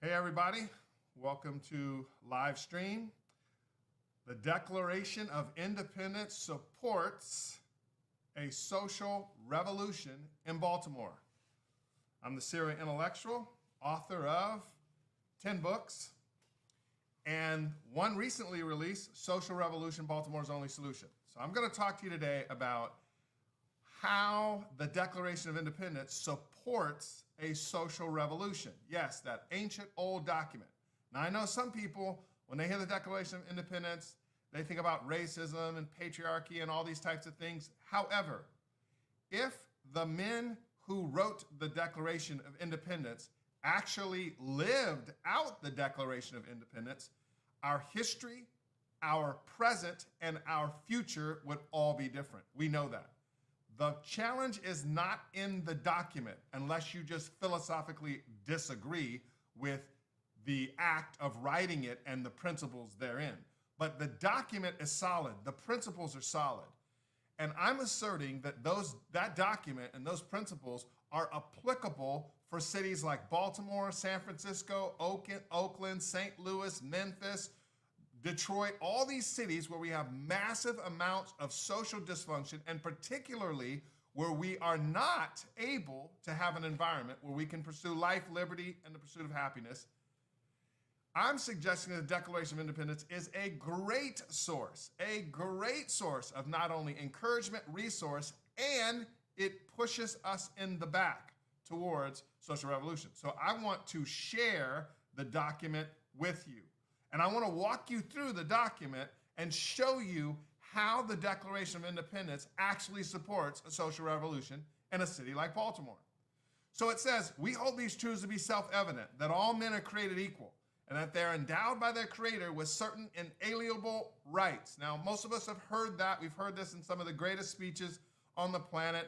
Hey everybody, welcome to live stream. The Declaration of Independence supports a social revolution in Baltimore. I'm the serial intellectual, author of 10 books, and one recently released, Social Revolution, Baltimore's Only Solution. So I'm going to talk to you today about how the Declaration of Independence supports a social revolution. Yes, that ancient old document. Now I know some people, when they hear the Declaration of Independence, they think about racism and patriarchy and all these types of things. However, if the men who wrote the Declaration of Independence actually lived out the Declaration of Independence, our history, our present, and our future would all be different. We know that. The challenge is not in the document, unless you just philosophically disagree with the act of writing it and the principles therein. But the document is solid. The principles are solid. And I'm asserting that that document and those principles are applicable for cities like Baltimore, San Francisco, Oakland, St. Louis, Memphis, Detroit, all these cities where we have massive amounts of social dysfunction, and particularly where we are not able to have an environment where we can pursue life, liberty, and the pursuit of happiness. I'm suggesting that the Declaration of Independence is a great source of not only encouragement, resource, and it pushes us in the back towards social revolution. So I want to share the document with you. And I want to walk you through the document and show you how the Declaration of Independence actually supports a social revolution in a city like Baltimore. So it says, we hold these truths to be self-evident, that all men are created equal, and that they're endowed by their Creator with certain inalienable rights. Now, most of us have heard that. We've heard this in some of the greatest speeches on the planet.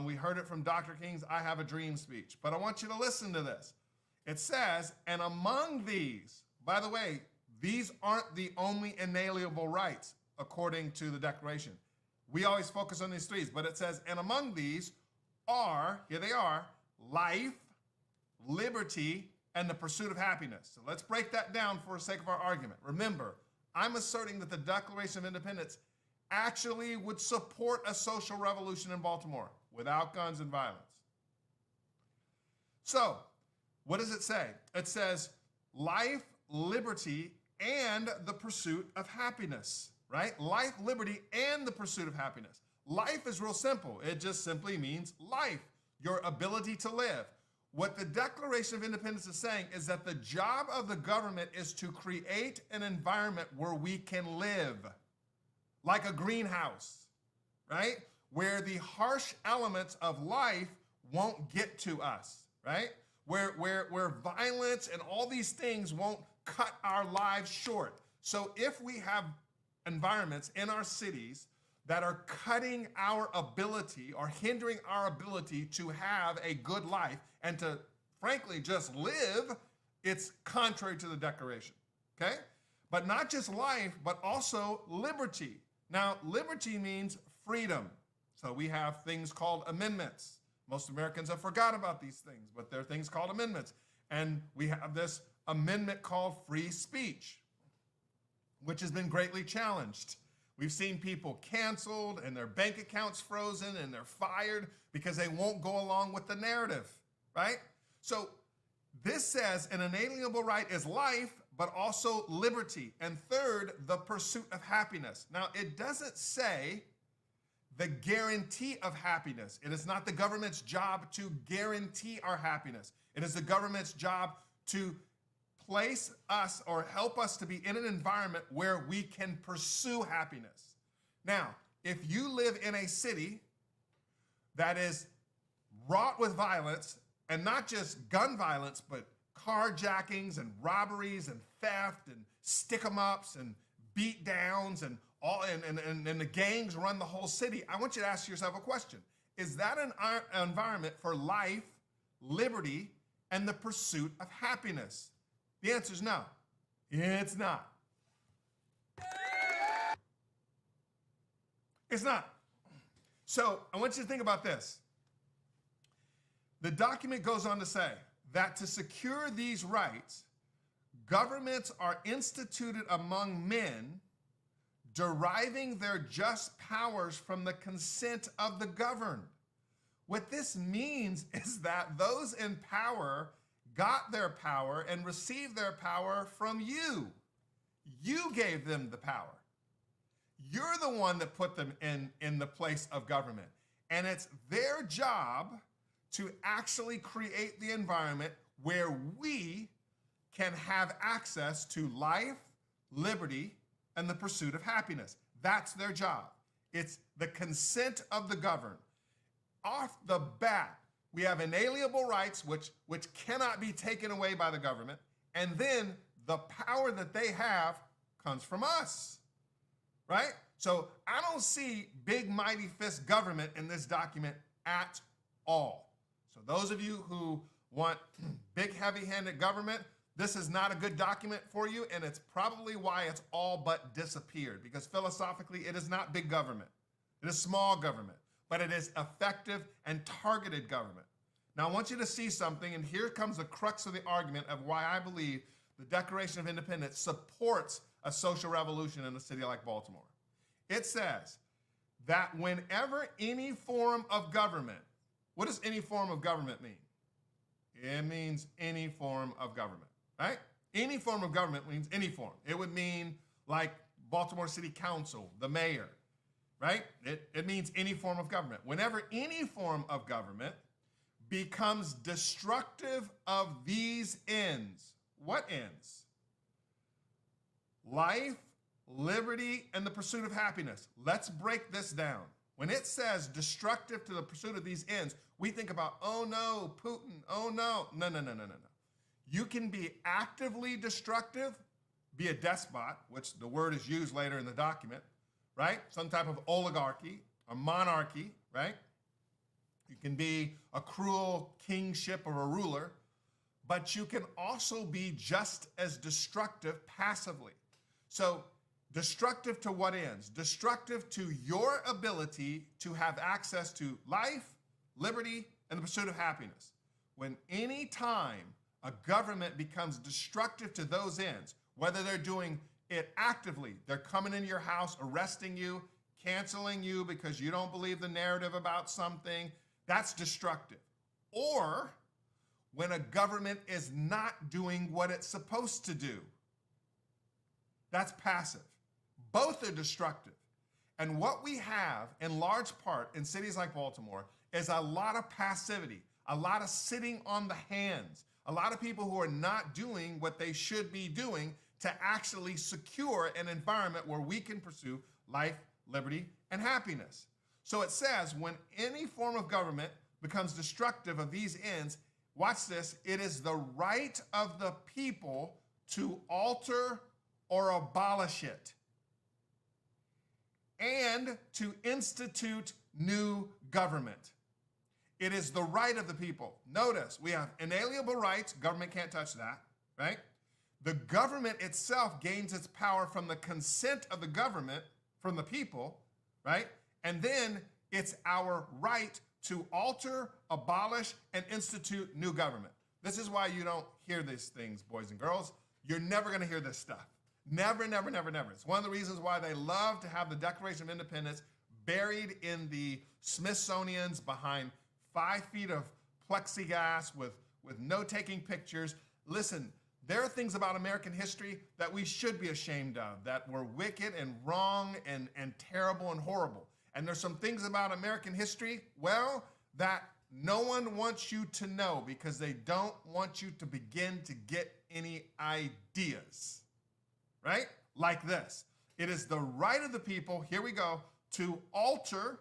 We heard it from Dr. King's I Have a Dream speech. But I want you to listen to this. It says, and among these, by the way, these aren't the only inalienable rights, according to the Declaration. We always focus on these three, but it says, and among these are, here they are, life, liberty, and the pursuit of happiness. So let's break that down for the sake of our argument. Remember, I'm asserting that the Declaration of Independence actually would support a social revolution in Baltimore without guns and violence. So, what does it say? It says life, liberty, and the pursuit of happiness, right? Life, liberty, and the pursuit of happiness. Life is real simple. It just simply means life, your ability to live. What the Declaration of Independence is saying is that the job of the government is to create an environment where we can live, like a greenhouse, right? Where the harsh elements of life won't get to us, right? Where violence and all these things won't cut our lives short. So if we have environments in our cities that are cutting our ability or hindering our ability to have a good life and to, frankly, just live, it's contrary to the Declaration, okay? But not just life, but also liberty. Now, liberty means freedom. So we have things called amendments. Most Americans have forgot about these things, but there are things called amendments. And we have this amendment called free speech, which has been greatly challenged. We've seen people canceled and their bank accounts frozen and they're fired because they won't go along with the narrative, right? So this says an inalienable right is life, but also liberty. And third, the pursuit of happiness. Now, it doesn't say the guarantee of happiness. It is not the government's job to guarantee our happiness. It is the government's job to place us or help us to be in an environment where we can pursue happiness. Now, if you live in a city that is wrought with violence, and not just gun violence, but carjackings and robberies and theft and stick-em-ups and beat downs and all, and the gangs run the whole city, I want you to ask yourself a question. Is that an environment for life, liberty, and the pursuit of happiness? The answer is no. It's not. It's not. So I want you to think about this. The document goes on to say that to secure these rights, Governments are instituted among men, deriving their just powers from the consent of the governed. What this means is that those in power got their power and received their power from you. You gave them the power. You're the one that put them in the place of government. And it's their job to actually create the environment where we can have access to life, liberty, and the pursuit of happiness. That's their job. It's the consent of the governed. Off the bat, we have inalienable rights which cannot be taken away by the government, and then the power that they have comes from us, right? So I don't see big, mighty fist government in this document at all. So those of you who want big, heavy-handed government, this is not a good document for you, and it's probably why it's all but disappeared, because philosophically, it is not big government. It is small government, but it is effective and targeted government. Now, I want you to see something, and here comes the crux of the argument of why I believe the Declaration of Independence supports a social revolution in a city like Baltimore. It says that whenever any form of government, what does any form of government mean? It means any form of government, right? Any form of government means any form. It would mean like Baltimore City Council, the mayor, right? It means any form of government. Whenever any form of government becomes destructive of these ends, what ends? Life, liberty, and the pursuit of happiness. Let's break this down. When it says destructive to the pursuit of these ends, we think about, oh no, Putin, oh no. No. You can be actively destructive, be a despot, which the word is used later in the document, right? Some type of oligarchy, a monarchy, right? You can be a cruel kingship or a ruler, but you can also be just as destructive passively. So destructive to what ends? Destructive to your ability to have access to life, liberty, and the pursuit of happiness. When any time a government becomes destructive to those ends, whether they're doing it actively, they're coming into your house, arresting you, canceling you because you don't believe the narrative about something, that's destructive. Or when a government is not doing what it's supposed to do, that's passive. Both are destructive. And what we have in large part in cities like Baltimore is a lot of passivity, a lot of sitting on the hands, a lot of people who are not doing what they should be doing to actually secure an environment where we can pursue life, liberty, and happiness. So it says when any form of government becomes destructive of these ends, watch this, it is the right of the people to alter or abolish it and to institute new government. It is the right of the people. Notice, we have inalienable rights. Government can't touch that, right? The government itself gains its power from the consent of the government, from the people, right? And then it's our right to alter, abolish, and institute new government. This is why you don't hear these things, boys and girls. You're never going to hear this stuff. Never. It's one of the reasons why they love to have the Declaration of Independence buried in the Smithsonian's behind 5 feet of plexiglass with no-taking pictures. Listen, there are things about American history that we should be ashamed of, that were wicked and wrong and terrible and horrible. And there's some things about American history, well, that no one wants you to know because they don't want you to begin to get any ideas, right? Like this. It is the right of the people, here we go, to alter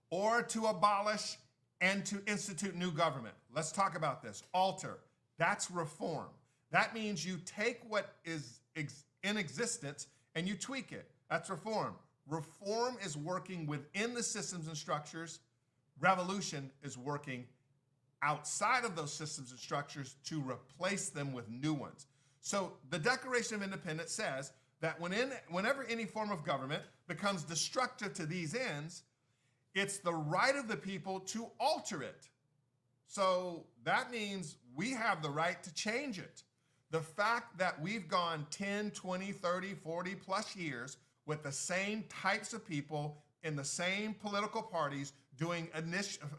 or to abolish and to institute new government. Let's talk about this. Alter, that's reform. That means you take what is in existence and you tweak it. That's reform. Reform is working within the systems and structures. Revolution is working outside of those systems and structures to replace them with new ones. So the Declaration of Independence says that whenever any form of government becomes destructive to these ends, it's the right of the people to alter it. So that means we have the right to change it. The fact that we've gone 10, 20, 30, 40 plus years with the same types of people in the same political parties doing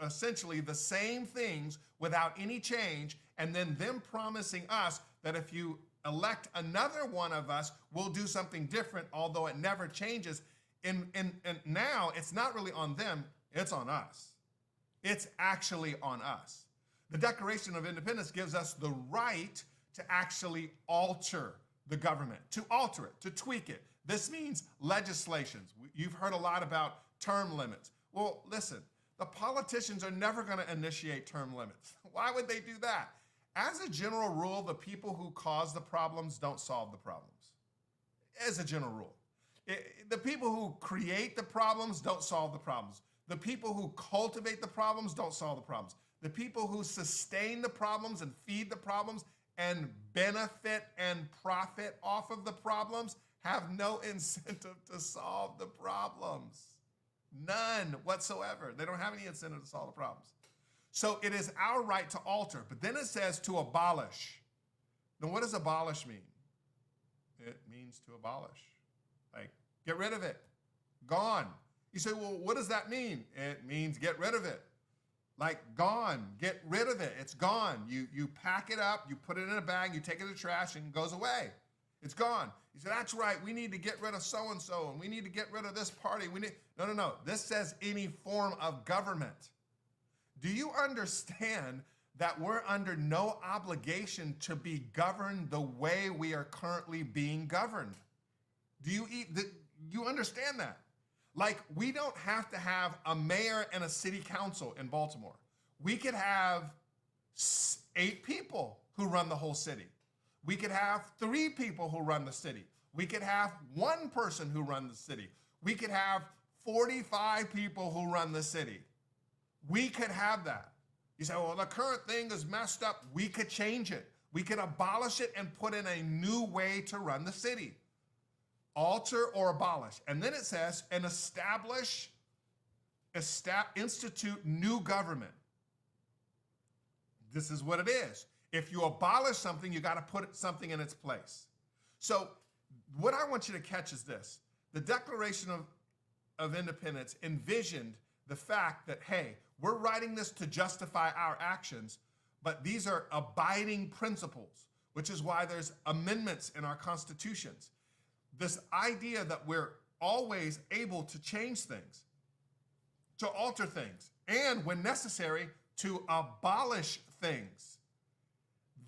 essentially the same things without any change, and then them promising us that if you elect another one of us, we'll do something different, although it never changes. And now it's not really on them, it's on us. It's actually on us. The Declaration of Independence gives us the right to actually alter the government, to alter it, to tweak it. This means legislations. You've heard a lot about term limits. Well, listen, the politicians are never going to initiate term limits. Why would they do that? As a general rule, the people who cause the problems don't solve the problems. As a general rule. The people who create the problems don't solve the problems. The people who cultivate the problems don't solve the problems. The people who sustain the problems and feed the problems and benefit and profit off of the problems have no incentive to solve the problems. None whatsoever. They don't have any incentive to solve the problems. So it is our right to alter. But then it says to abolish. Now, what does abolish mean? It means to abolish. Like, get rid of it. Gone. You say, well, what does that mean? It means get rid of it. Like, gone. Get rid of it. It's gone. You pack it up, you put it in a bag, you take it to the trash, and it goes away. It's gone. You say, that's right. We need to get rid of so-and-so, and we need to get rid of this party. No. This says any form of government. Do you understand that we're under no obligation to be governed the way we are currently being governed? Do you understand that? Like, we don't have to have a mayor and a city council in Baltimore. We could have 8 people who run the whole city. We could have 3 people who run the city. We could have 1 person who runs the city. We could have 45 people who run the city. We could have that. You say, well, the current thing is messed up. We could change it. We could abolish it and put in a new way to run the city. Alter or abolish. And then it says, and institute new government. This is what it is. If you abolish something, you got to put something in its place. So what I want you to catch is this. The Declaration of Independence envisioned the fact that, hey, we're writing this to justify our actions, but these are abiding principles, which is why there's amendments in our constitutions. This idea that we're always able to change things, to alter things, and when necessary, to abolish things.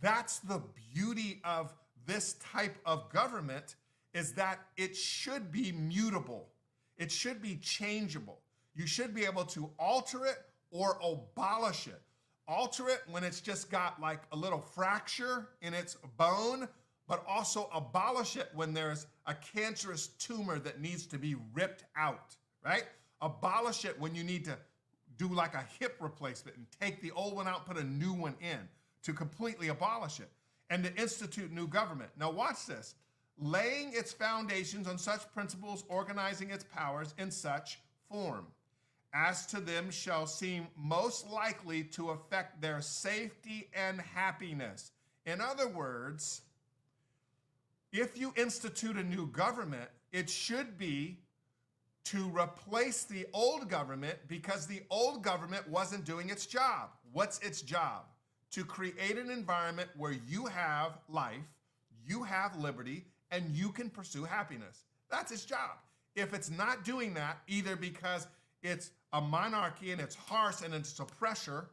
That's the beauty of this type of government, is that it should be mutable. It should be changeable. You should be able to alter it or abolish it. Alter it when it's just got like a little fracture in its bone, but also abolish it when there's a cancerous tumor that needs to be ripped out, right? Abolish it when you need to do like a hip replacement and take the old one out, put a new one in, to completely abolish it, and to institute new government. Now watch this. Laying its foundations on such principles, organizing its powers in such form as to them shall seem most likely to affect their safety and happiness. In other words, if you institute a new government, it should be to replace the old government, because the old government wasn't doing its job. What's its job? To create an environment where you have life, you have liberty, and you can pursue happiness. That's its job. If it's not doing that, either because it's a monarchy and it's harsh and it's oppressor,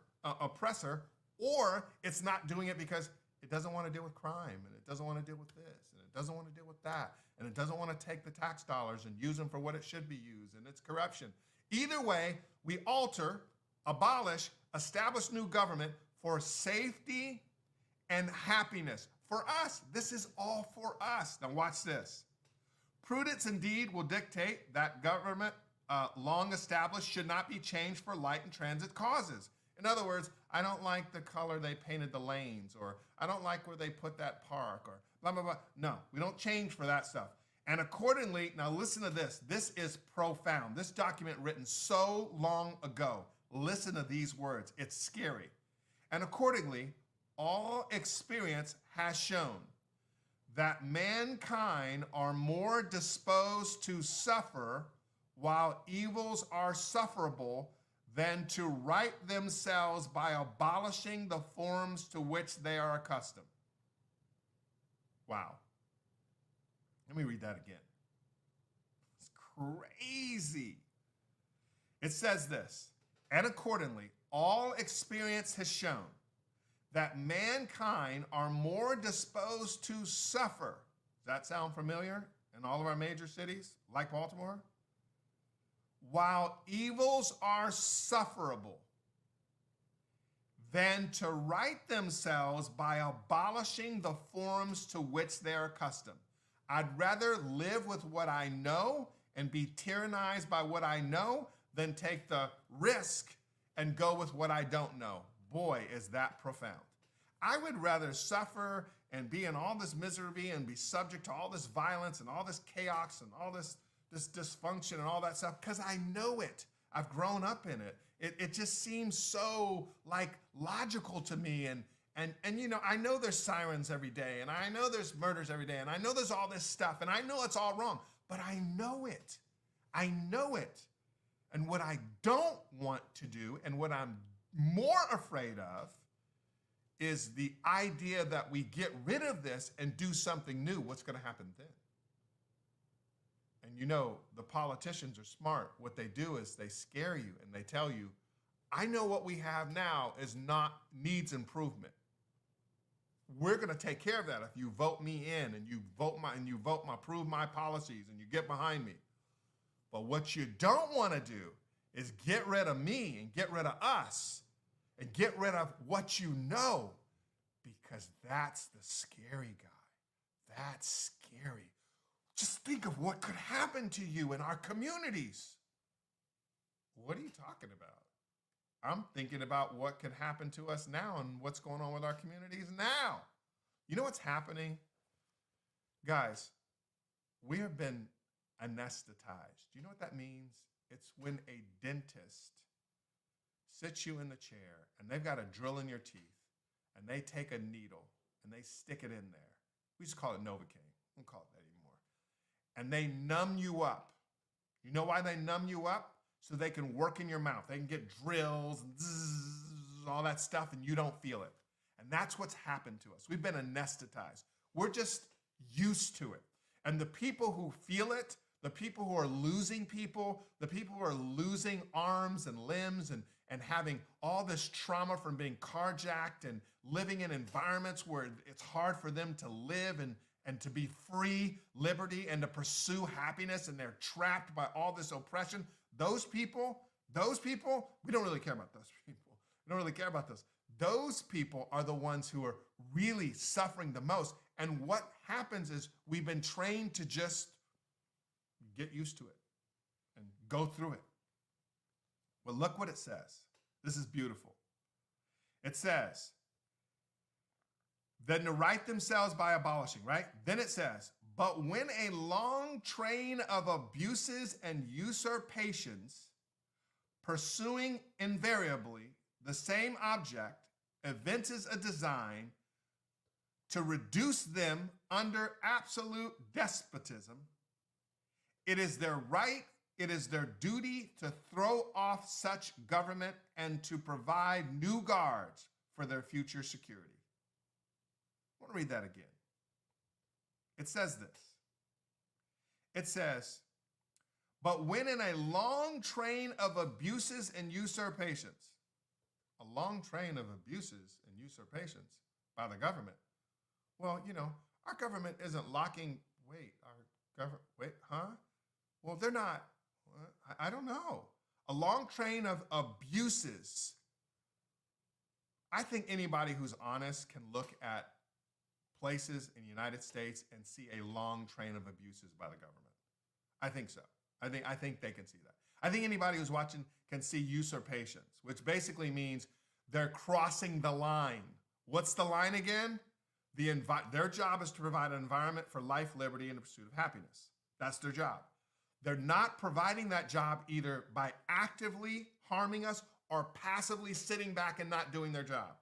or it's not doing it because it doesn't want to deal with crime, and it doesn't want to deal with this, and it doesn't want to deal with that, and it doesn't want to take the tax dollars and use them for what it should be used, and it's corruption. Either way, we alter, abolish, establish new government for safety and happiness. For us, this is all for us. Now watch this. Prudence indeed will dictate that government long established should not be changed for light and transit causes. In other words, I don't like the color they painted the lanes, or I don't like where they put that park, or blah, blah, blah. No, we don't change for that stuff. And accordingly, now listen to this. This is profound. This document written so long ago. Listen to these words. It's scary. And accordingly, all experience has shown that mankind are more disposed to suffer while evils are sufferable than to right themselves by abolishing the forms to which they are accustomed. Wow. Let me read that again. It's crazy. It says this, and accordingly, all experience has shown that mankind are more disposed to suffer. Does that sound familiar in all of our major cities, like Baltimore? While evils are sufferable, than to right themselves by abolishing the forms to which they are accustomed. I'd rather live with what I know and be tyrannized by what I know than take the risk and go with what I don't know. Boy, is that profound. I would rather suffer and be in all this misery and be subject to all this violence and all this chaos and all this dysfunction and all that stuff because I know it. I've grown up in it. It just seems so like logical to me. And you know, I know there's sirens every day, and I know there's murders every day, and I know there's all this stuff, and I know it's all wrong, but I know it. I know it. And what I don't want to do, and what I'm more afraid of, is the idea that we get rid of this and do something new. What's going to happen then? And you know, the politicians are smart. What they do is they scare you and they tell you, I know what we have now needs improvement. We're going to take care of that if you vote me in and you approve my policies and you get behind me. But what you don't want to do is get rid of me and get rid of us and get rid of what you know, because that's the scary guy. That's scary. Just think of what could happen to you in our communities. What are you talking about? I'm thinking about what could happen to us now and what's going on with our communities now. You know what's happening? Guys, we have been anesthetized. Do you know what that means? It's when a dentist sits you in the chair and they've got a drill in your teeth and they take a needle and they stick it in there. We used to call it Novocaine. We don't call it that anymore. And they numb you up. You know why they numb you up? So they can work in your mouth. They can get drills and zzz, all that stuff, and you don't feel it. And that's what's happened to us. We've been anesthetized. We're just used to it. And the people who feel it, the people who are losing people, the people who are losing arms and limbs and having all this trauma from being carjacked and living in environments where it's hard for them to live and to be free, liberty, and to pursue happiness, and they're trapped by all this oppression. Those people, we don't really care about those people. We don't really care about those. Those people are the ones who are really suffering the most. And what happens is we've been trained to just get used to it and go through it. Well, look what it says. This is beautiful. It says, then to right themselves by abolishing, right? Then it says, but when a long train of abuses and usurpations, pursuing invariably the same object, evinces a design to reduce them under absolute despotism, it is their right, it is their duty to throw off such government and to provide new guards for their future security. I want to read that again. It says this. It says, but when in a long train of abuses and usurpations, a long train of abuses and usurpations by the government. Well, you know, our government isn't locking, Well, they're not, I don't know. A long train of abuses. I think anybody who's honest can look at places in the United States and see a long train of abuses by the government. I think so. I think they can see that. I think anybody who's watching can see usurpations, which basically means they're crossing the line. What's the line again? Their job is to provide an environment for life, liberty, and the pursuit of happiness. That's their job. They're not providing that job either by actively harming us or passively sitting back and not doing their job.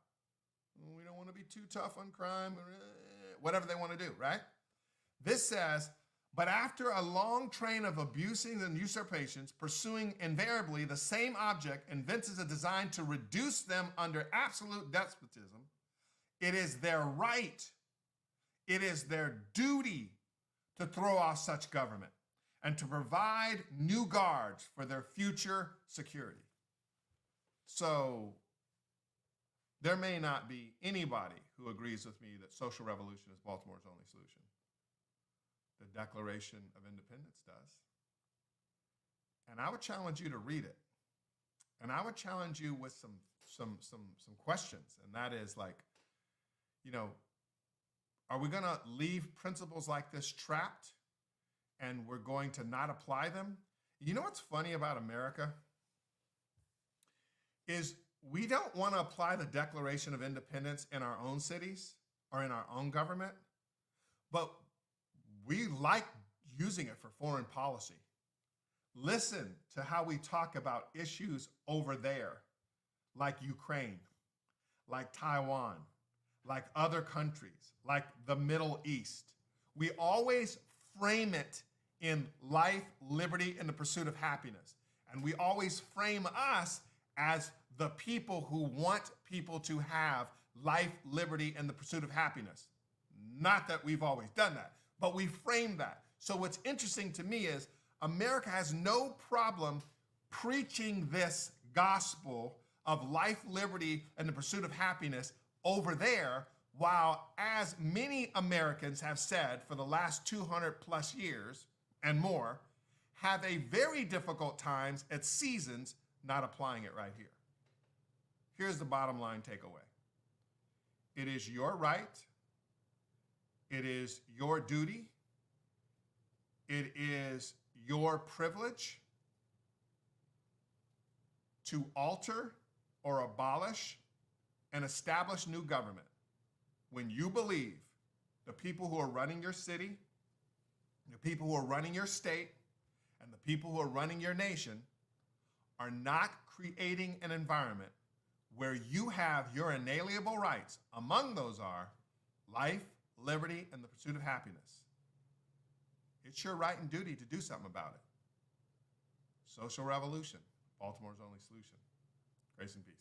We don't want to be too tough on crime, whatever they want to do, right? This says, but after a long train of abusing and usurpations, pursuing invariably the same object, invents a design to reduce them under absolute despotism, it is their right, it is their duty to throw off such government and to provide new guards for their future security. So there may not be anybody who agrees with me that social revolution is Baltimore's only solution. The Declaration of Independence does. And I would challenge you to read it. And I would challenge you with some questions. And that is like, are we going to leave principles like this trapped and we're going to not apply them? You know what's funny about America? Is we don't want to apply the Declaration of Independence in our own cities or in our own government, but we like using it for foreign policy. Listen to how we talk about issues over there, like Ukraine, like Taiwan, like other countries, like the Middle East. We always frame it in life, liberty, and the pursuit of happiness. And we always frame us as the people who want people to have life, liberty, and the pursuit of happiness. Not that we've always done that, but we frame that. So what's interesting to me is America has no problem preaching this gospel of life, liberty, and the pursuit of happiness over there, while as many Americans have said for the last 200 plus years and more, have a very difficult times at seasons not applying it right here. Here's the bottom line takeaway. It is your right. It is your duty. It is your privilege to alter or abolish and establish new government when you believe the people who are running your city, the people who are running your state, and the people who are running your nation are not creating an environment where you have your inalienable rights. Among those are life, liberty, and the pursuit of happiness. It's your right and duty to do something about it. Social revolution, Baltimore's only solution. Grace and peace.